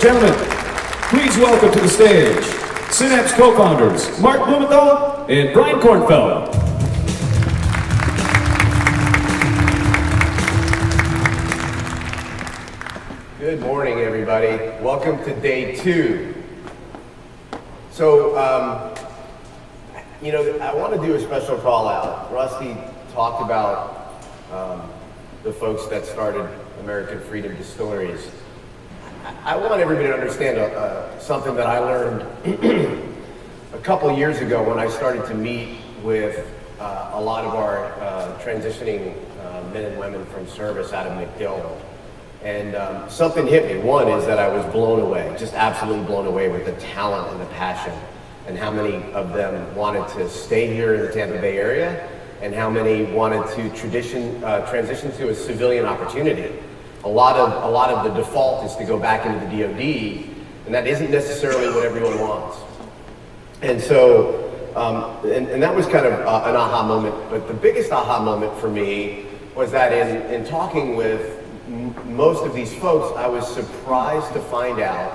and gentlemen, please welcome to the stage Synapse co-founders Mark Blumenthal and Brian Kornfeld. Good morning, everybody. Welcome to day 2. So, I want to do a special call out. Rusty talked about the folks that started American Freedom Distilleries. I want everybody to understand something that I learned a couple years ago when I started to meet with a lot of our transitioning men and women from service out of McDill. And something hit me. One is that I was blown away, just absolutely blown away with the talent and the passion, and how many of them wanted to stay here in the Tampa Bay area, and how many wanted to transition to a civilian opportunity. A lot of the default is to go back into the DoD, and that isn't necessarily what everyone wants. And so, and that was kind of an aha moment. But the biggest aha moment for me was that in talking with most of these folks, I was surprised to find out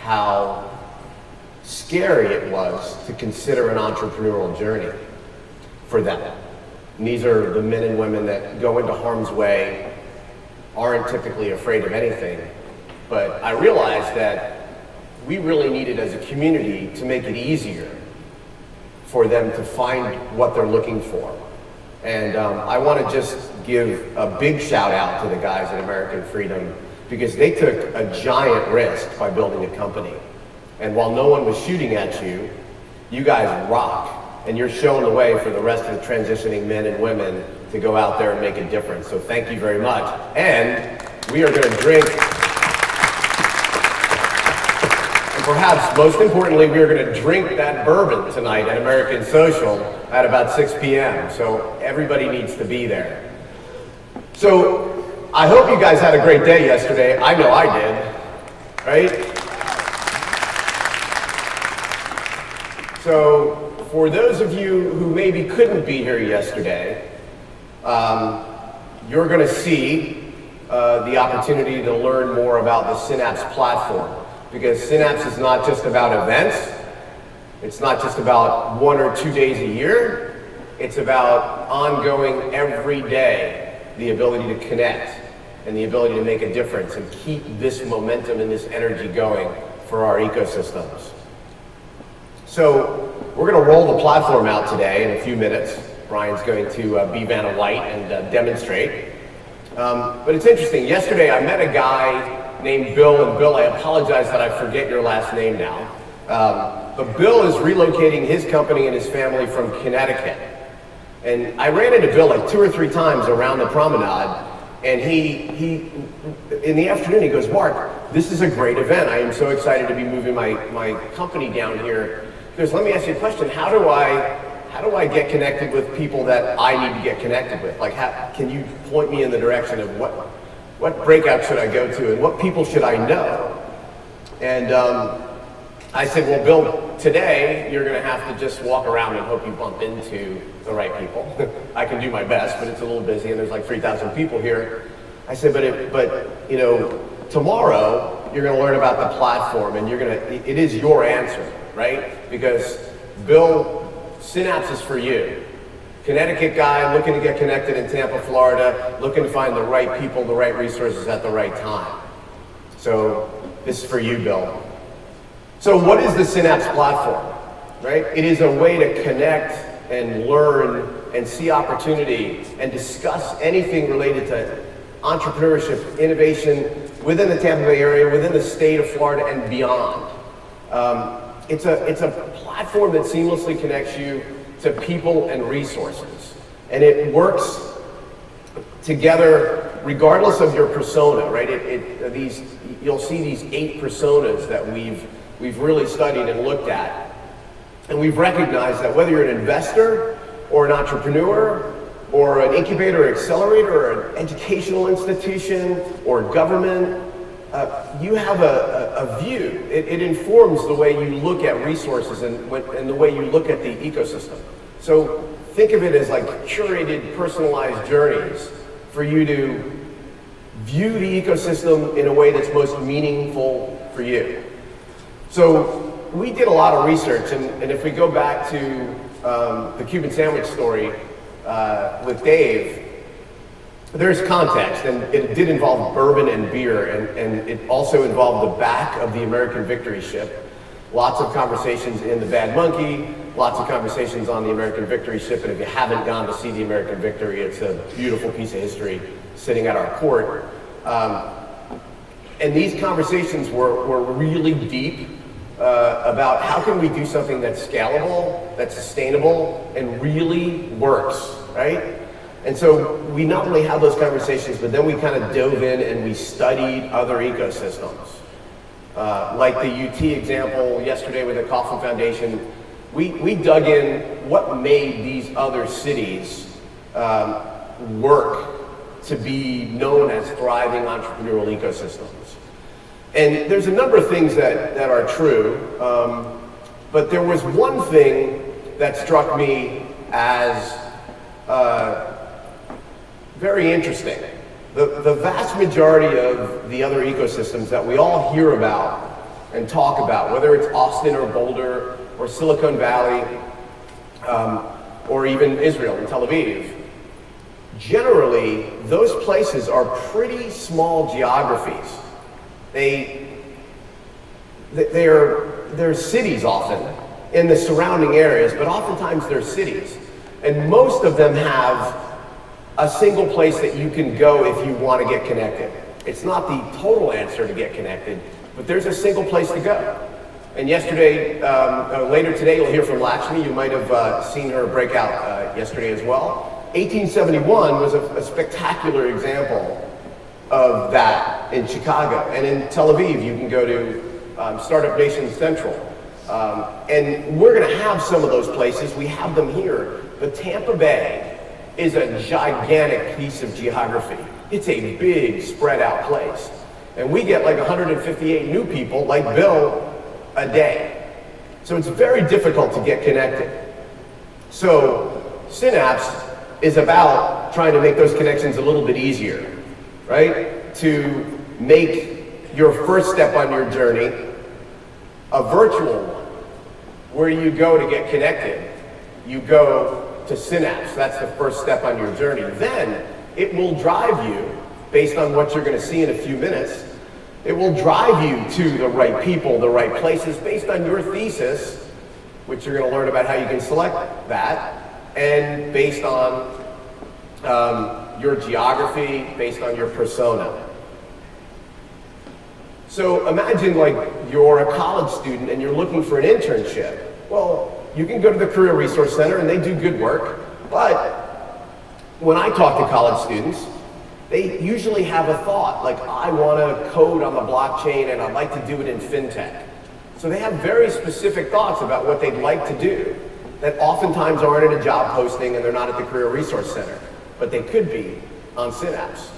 how scary it was to consider an entrepreneurial journey for them. And these are the men and women that go into harm's way, aren't typically afraid of anything. But I realized that we really needed as a community to make it easier for them to find what they're looking for. And I want to just give a big shout out to the guys at American Freedom, because they took a giant risk by building a company. And while no one was shooting at you, you guys rock. And you're showing the way for the rest of the transitioning men and women to go out there and make a difference. So thank you very much. And we are going to drink, and perhaps most importantly, we are going to drink that bourbon tonight at American Social at about 6 p.m. So everybody needs to be there. So I hope you guys had a great day yesterday. I know I did, right? So for those of you who maybe couldn't be here yesterday, you're going to see the opportunity to learn more about the Synapse platform, because Synapse is not just about events. It's not just about 1 or 2 days a year. It's about ongoing every day, the ability to connect and the ability to make a difference and keep this momentum and this energy going for our ecosystems. So we're going to roll the platform out today in a few minutes. Brian's going to be Vanna White and demonstrate. But it's interesting. Yesterday I met a guy named Bill, and Bill, I apologize that I forget your last name now. But Bill is relocating his company and his family from Connecticut. And I ran into Bill like 2 or 3 times around the promenade, and he in the afternoon, he goes, "Mark, this is a great event. I am so excited to be moving my company down here." He goes, "Let me ask you a question. How do I get connected with people that I need to get connected with? Like, can you point me in the direction of what breakout should I go to and what people should I know?" And I said, "Well, Bill, today you're going to have to just walk around and hope you bump into the right people." I can do my best, but it's a little busy and there's like 3,000 people here. I said, but tomorrow you're going to learn about the platform, and it is your answer, right? Because Bill, Synapse is for you. Connecticut guy looking to get connected in Tampa, Florida, looking to find the right people, the right resources at the right time. So this is for you, Bill. So what is the Synapse platform, right? It is a way to connect and learn and see opportunity and discuss anything related to entrepreneurship, innovation within the Tampa Bay area, within the state of Florida and beyond. It's a platform that seamlessly connects you to people and resources. And it works together regardless of your persona, right? You'll see these 8 personas that we've really studied and looked at. And we've recognized that whether you're an investor or an entrepreneur or an incubator or accelerator or an educational institution or government, you have a view. It informs the way you look at resources and the way you look at the ecosystem. So think of it as like curated, personalized journeys for you to view the ecosystem in a way that's most meaningful for you. So we did a lot of research, and if we go back to the Cuban sandwich story with Dave, there's context, and it did involve bourbon and beer, and it also involved the back of the American Victory ship. Lots of conversations in the Bad Monkey, lots of conversations on the American Victory ship, and if you haven't gone to see the American Victory, it's a beautiful piece of history sitting at our port. And these conversations were really deep about how can we do something that's scalable, that's sustainable, and really works, right? And so we not only had those conversations, but then we kind of dove in and we studied other ecosystems. Like the UT example yesterday with the Kauffman Foundation, we dug in what made these other cities work to be known as thriving entrepreneurial ecosystems. And there's a number of things that are true, but there was one thing that struck me as very interesting. The vast majority of the other ecosystems that we all hear about and talk about, whether it's Austin or Boulder or Silicon Valley, or even Israel and Tel Aviv, generally those places are pretty small geographies. They're cities often in the surrounding areas, but oftentimes they're cities. And most of them have a single place that you can go if you want to get connected. It's not the total answer to get connected, but there's a single place to go. And yesterday, later today, you'll hear from Lakshmi. You might have seen her break out yesterday as well. 1871 was a spectacular example of that in Chicago. And in Tel Aviv, you can go to Startup Nation Central. And we're going to have some of those places. We have them here. But Tampa Bay is a gigantic piece of geography. It's a big, spread out place. And we get like 158 new people, like Bill, a day. So it's very difficult to get connected. So Synapse is about trying to make those connections a little bit easier, right? To make your first step on your journey a virtual one, where you go to get connected. You go to Synapse. That's the first step on your journey. Then it will drive you, based on what you're going to see in a few minutes, it will drive you to the right people, the right places, based on your thesis, which you're going to learn about how you can select that, and based on your geography, based on your persona. So imagine like you're a college student and you're looking for an internship. Well, you can go to the Career Resource Center and they do good work, but when I talk to college students, they usually have a thought, like I want to code on the blockchain and I'd like to do it in fintech. So they have very specific thoughts about what they'd like to do that oftentimes aren't in a job posting and they're not at the Career Resource Center, but they could be on Synapse.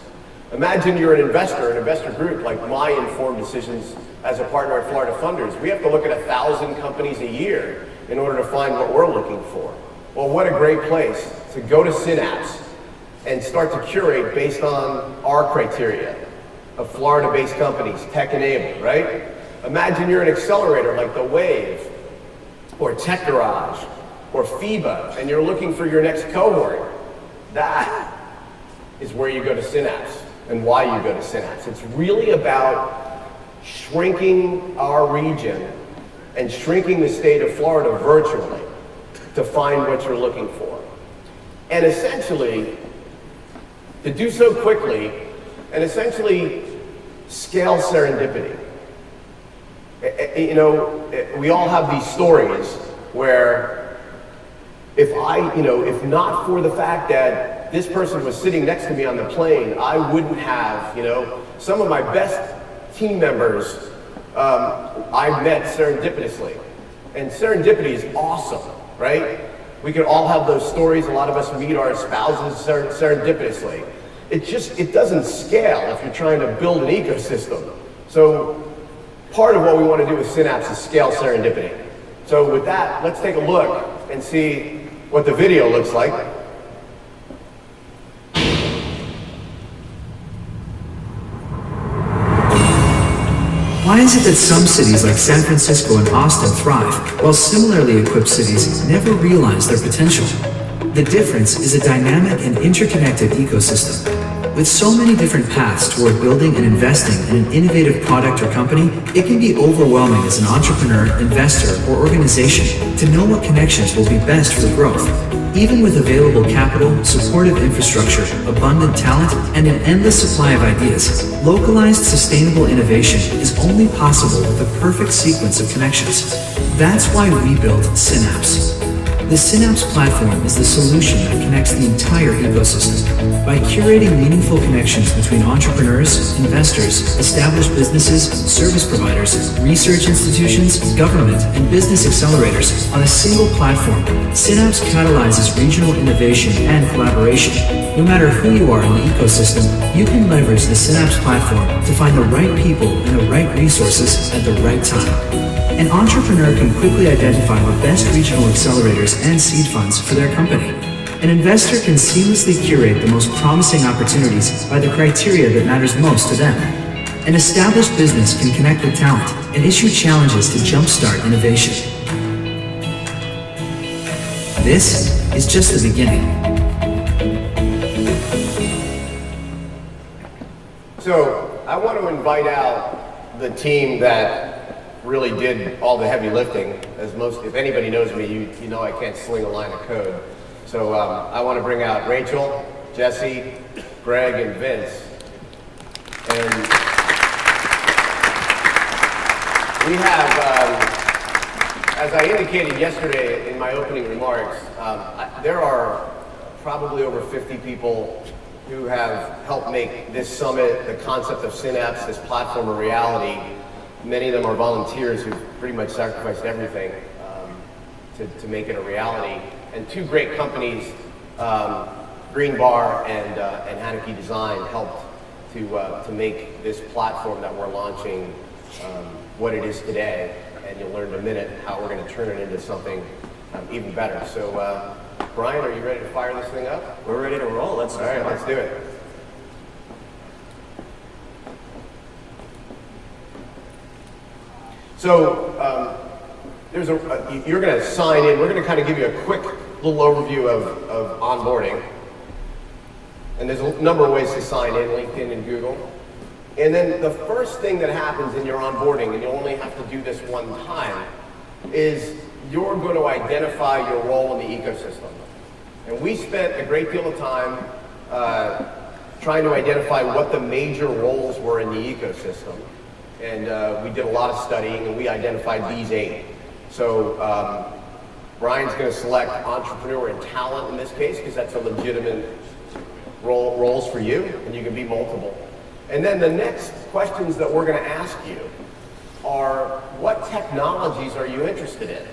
Imagine you're an investor group like my Informed Decisions as a partner at Florida Funders. We have to look at 1,000 companies a year in order to find what we're looking for. Well, what a great place to go to Synapse and start to curate based on our criteria of Florida-based companies, tech-enabled, right? Imagine you're an accelerator like The Wave, or Tech Garage, or FIBA, and you're looking for your next cohort. That is where you go to Synapse and why you go to Synapse. It's really about shrinking our region and shrinking the state of Florida virtually to find what you're looking for. And essentially, to do so quickly, and essentially scale serendipity. You know, we all have these stories where if not for the fact that this person was sitting next to me on the plane, I wouldn't have, some of my best team members I met serendipitously. And serendipity is awesome, right? We could all have those stories. A lot of us meet our spouses serendipitously. It doesn't scale if you're trying to build an ecosystem. So part of what we want to do with Synapse is scale serendipity. So with that, let's take a look and see what the video looks like. Why is it that some cities like San Francisco and Austin thrive, while similarly equipped cities never realize their potential? The difference is a dynamic and interconnected ecosystem. With so many different paths toward building and investing in an innovative product or company, it can be overwhelming as an entrepreneur, investor, or organization to know what connections will be best for growth. Even with available capital, supportive infrastructure, abundant talent, and an endless supply of ideas, localized sustainable innovation is only possible with a perfect sequence of connections. That's why we built Synapse. The Synapse platform is the solution that connects the entire ecosystem. By curating meaningful connections between entrepreneurs, investors, established businesses, service providers, research institutions, government, and business accelerators on a single platform, Synapse catalyzes regional innovation and collaboration. No matter who you are in the ecosystem, you can leverage the Synapse platform to find the right people and the right resources at the right time. An entrepreneur can quickly identify the best regional accelerators and seed funds for their company. An investor can seamlessly curate the most promising opportunities by the criteria that matters most to them. An established business can connect with talent and issue challenges to jumpstart innovation. This is just the beginning. So I want to invite out the team that really did all the heavy lifting. If anybody knows me, you know I can't sling a line of code. So I want to bring out Rachel, Jesse, Greg, and Vince. And we have, as I indicated yesterday in my opening remarks, there are probably over 50 people who have helped make this summit, the concept of Synapse, this platform, a reality. Many of them are volunteers who've pretty much sacrificed everything to make it a reality. And two great companies, Green Bar and Haneke Design, helped to make this platform that we're launching what it is today. And you'll learn in a minute how we're going to turn it into something even better. So, Brian, are you ready to fire this thing up? We're ready to roll. All right, let's do it. So you're going to sign in. We're going to kind of give you a quick little overview of onboarding. And there's a number of ways to sign in, LinkedIn and Google. And then the first thing that happens in your onboarding, and you only have to do this one time, is you're going to identify your role in the ecosystem. And we spent a great deal of time trying to identify what the major roles were in the ecosystem. And we did a lot of studying, and we identified these 8. So Brian's going to select entrepreneur and talent in this case, because that's a legitimate roles for you, and you can be multiple. And then the next questions that we're going to ask you are, what technologies are you interested in?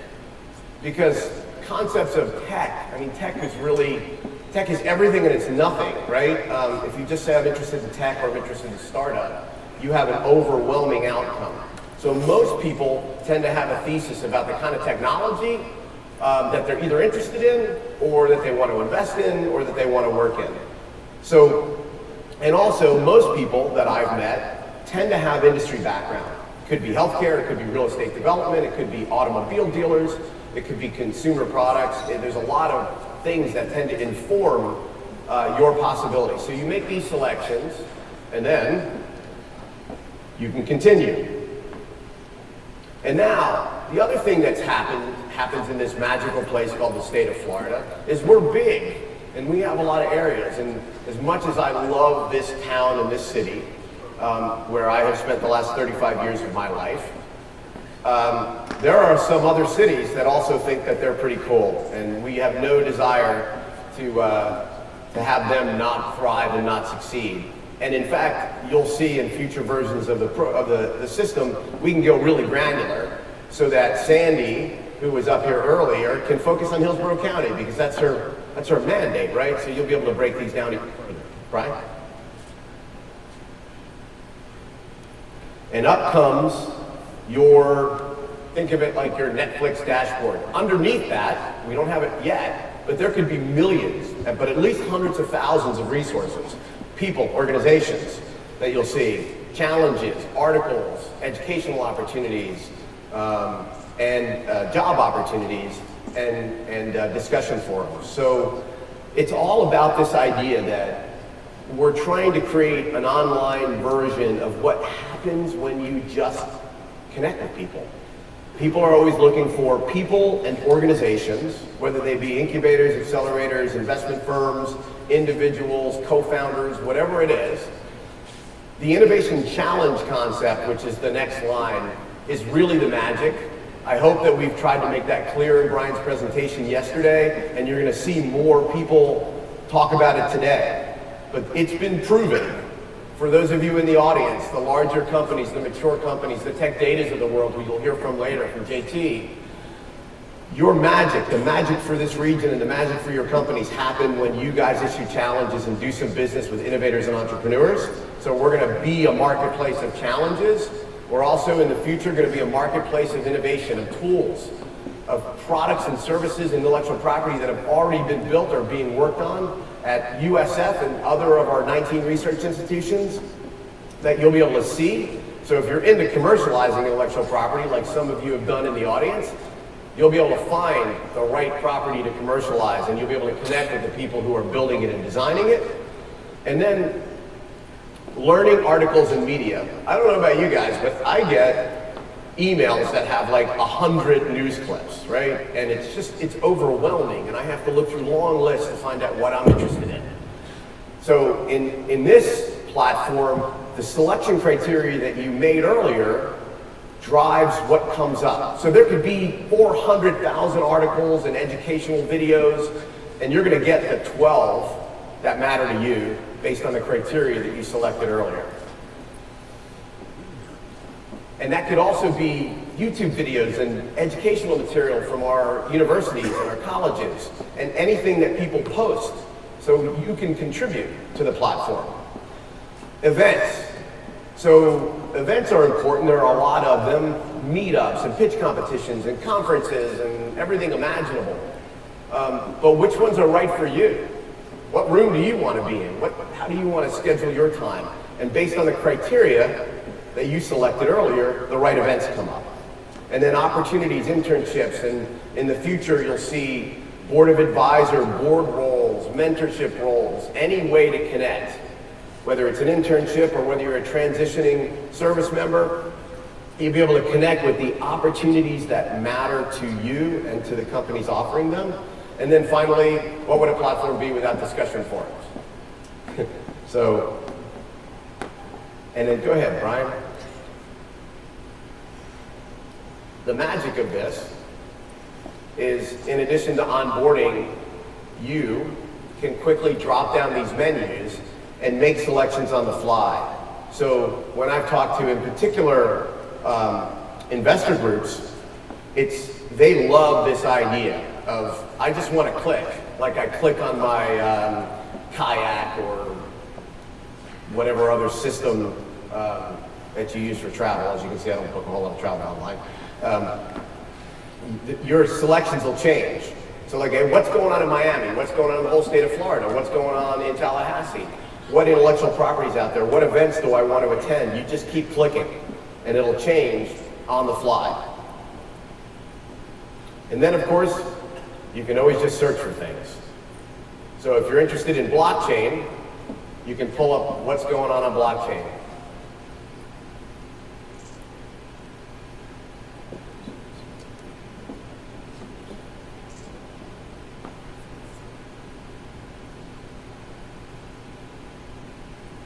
Because concepts of tech, I mean, tech is everything and it's nothing, right? If you just say I'm interested in tech or I'm interested in startup, you have an overwhelming outcome. So most people tend to have a thesis about the kind of technology that they're either interested in, or that they want to invest in, or that they want to work in. So, and also most people that I've met tend to have industry background. It could be healthcare, it could be real estate development, it could be automobile dealers, it could be consumer products. And there's a lot of things that tend to inform your possibilities. So you make these selections, and then you can continue. And now, the other thing that's happens in this magical place called the state of Florida is we're big, and we have a lot of areas. And as much as I love this town and this city, where I have spent the last 35 years of my life, there are some other cities that also think that they're pretty cool, and we have no desire to have them not thrive and not succeed. And in fact, you'll see in future versions of the system, we can go really granular so that Sandy, who was up here earlier, can focus on Hillsborough County, because that's her mandate, right? So you'll be able to break these down even further. Brian? And up comes think of it like your Netflix dashboard. Underneath that, we don't have it yet, but there could be millions, but at least hundreds of thousands of resources, people, organizations that you'll see. challenges, articles, educational opportunities, and job opportunities, and discussion forums. So it's all about this idea that we're trying to create an online version of what happens when you just connect with people. People are always looking for people and organizations, whether they be incubators, accelerators, investment firms, individuals, co-founders, whatever it is. The innovation challenge concept, which is the next line, is really the magic. I hope that we've tried to make that clear in Brian's presentation yesterday, and you're going to see more people talk about it today. But it's been proven, for those of you in the audience, the larger companies, the mature companies, the tech datas of the world, who you'll hear from later, from JT, your magic, the magic for this region and the magic for your companies happen when you guys issue challenges and do some business with innovators and entrepreneurs. So we're going to be a marketplace of challenges. We're also in the future going to be a marketplace of innovation, of tools, of products and services and intellectual property that have already been built or being worked on at USF and other of our 19 research institutions that you'll be able to see. So if you're into commercializing intellectual property, like some of you have done in the audience, you'll be able to find the right property to commercialize, and you'll be able to connect with the people who are building it and designing it. And then learning articles and media. I don't know about you guys, but I get emails that have like 100 news clips, right? And it's overwhelming, and I have to look through long lists to find out what I'm interested in. So in this platform, the selection criteria that you made earlier drives what comes up. So there could be 400,000 articles and educational videos, and you're going to get the 12 that matter to you based on the criteria that you selected earlier. And that could also be YouTube videos and educational material from our universities and our colleges, and anything that people post, so you can contribute to the platform. Events. So events are important. There are a lot of them. Meetups and pitch competitions and conferences and everything imaginable. But which ones are right for you? What room do you want to be in? How do you want to schedule your time? And based on the criteria that you selected earlier, the right events come up. And then opportunities, internships, and in the future you'll see board of advisor, board roles, mentorship roles, any way to connect. Whether it's an internship or whether you're a transitioning service member, you'll be able to connect with the opportunities that matter to you and to the companies offering them. And then finally, what would a platform be without discussion forums? So, and then go ahead, Brian. The magic of this is, in addition to onboarding, you can quickly drop down these menus and make selections on the fly. So when I've talked to, in particular, investor groups, they love this idea of, I just want to click. Like I click on my kayak or whatever other system that you use for travel. As you can see, I don't book a whole lot of travel online. Your selections will change. So like, hey, what's going on in Miami? What's going on in the whole state of Florida? What's going on in Tallahassee? What intellectual properties out there? What events do I want to attend? You just keep clicking, and it'll change on the fly. And then, of course, you can always just search for things. So if you're interested in blockchain, you can pull up what's going on blockchain.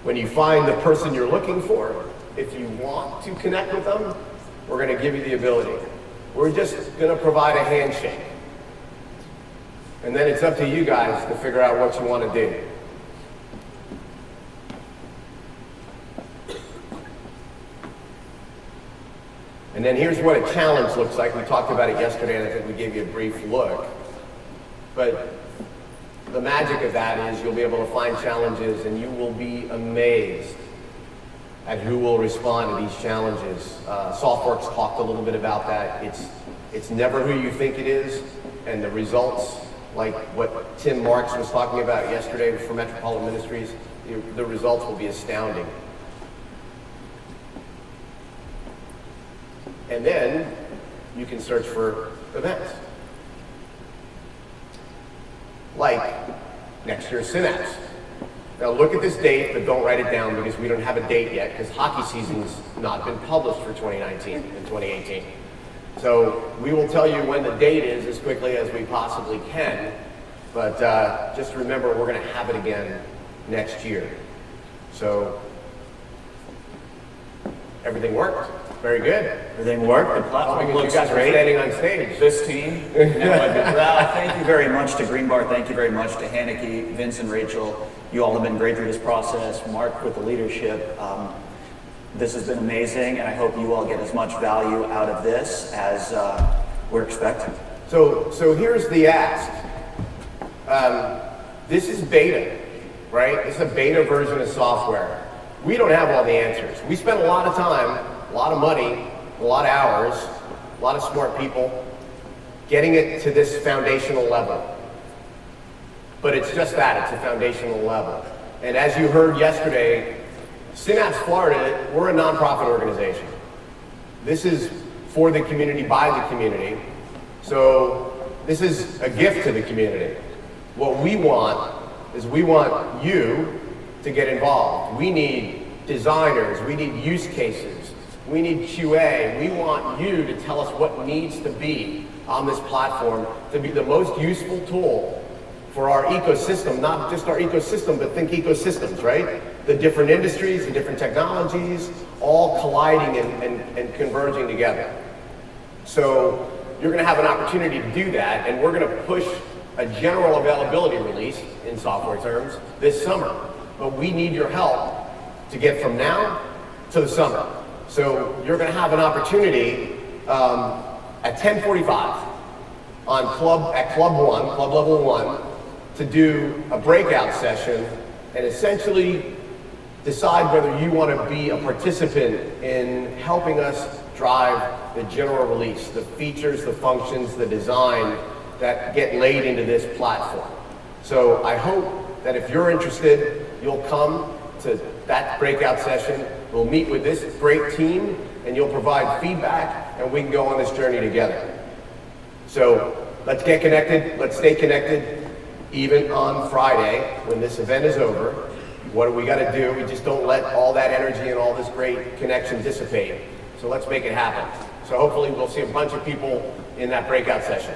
When you find the person you're looking for, if you want to connect with them, we're going to give you the ability. We're just going to provide a handshake. And then it's up to you guys to figure out what you want to do. And then here's what a challenge looks like. We talked about it yesterday, and I think we gave you a brief look. But the magic of that is you'll be able to find challenges, and you will be amazed at who will respond to these challenges. SoftWorks talked a little bit about that. It's never who you think it is, and the results, like what Tim Marks was talking about yesterday for Metropolitan Ministries, the results will be astounding. And then you can search for events. Like next year's Synapse. Now look at this date, but don't write it down because we don't have a date yet because hockey season's not been published for 2019 and 2018. So we will tell you when the date is as quickly as we possibly can, but just remember we're going to have it again next year. So everything worked. Very good. Everything worked. The platform You looks guys are great. standing on stage. This team. Well, thank you very much to Greenbar. Thank you very much to Haneke, Vince, and Rachel. You all have been great through this process. Mark with the leadership. This has been amazing, and I hope you all get as much value out of this as we're expecting. So here's the ask. This is beta, right? It's a beta version of software. We don't have all the answers. We spent a lot of time, a lot of money, a lot of hours, a lot of smart people getting it to this foundational level. But it's just that, it's a foundational level. And as you heard yesterday, Synapse Florida, we're a nonprofit organization. This is for the community, by the community. So this is a gift to the community. What we want is we want you to get involved. We need designers, we need use cases, we need QA. We want you to tell us what needs to be on this platform to be the most useful tool for our ecosystem, not just our ecosystem, but think ecosystems, right? The different industries, the different technologies, all colliding and converging together. So you're gonna have an opportunity to do that, and we're gonna push a general availability release, in software terms, this summer. But we need your help to get from now to the summer. So you're gonna have an opportunity at 10:45 on Club Level 1, to do a breakout session and essentially decide whether you want to be a participant in helping us drive the general release, the features, the functions, the design that get laid into this platform. So I hope that if you're interested, you'll come to that breakout session. We'll meet with this great team and you'll provide feedback and we can go on this journey together. So let's get connected, let's stay connected. Even on Friday, when this event is over, what do we got to do? We just don't let all that energy and all this great connection dissipate. So let's make it happen. So hopefully we'll see a bunch of people in that breakout session.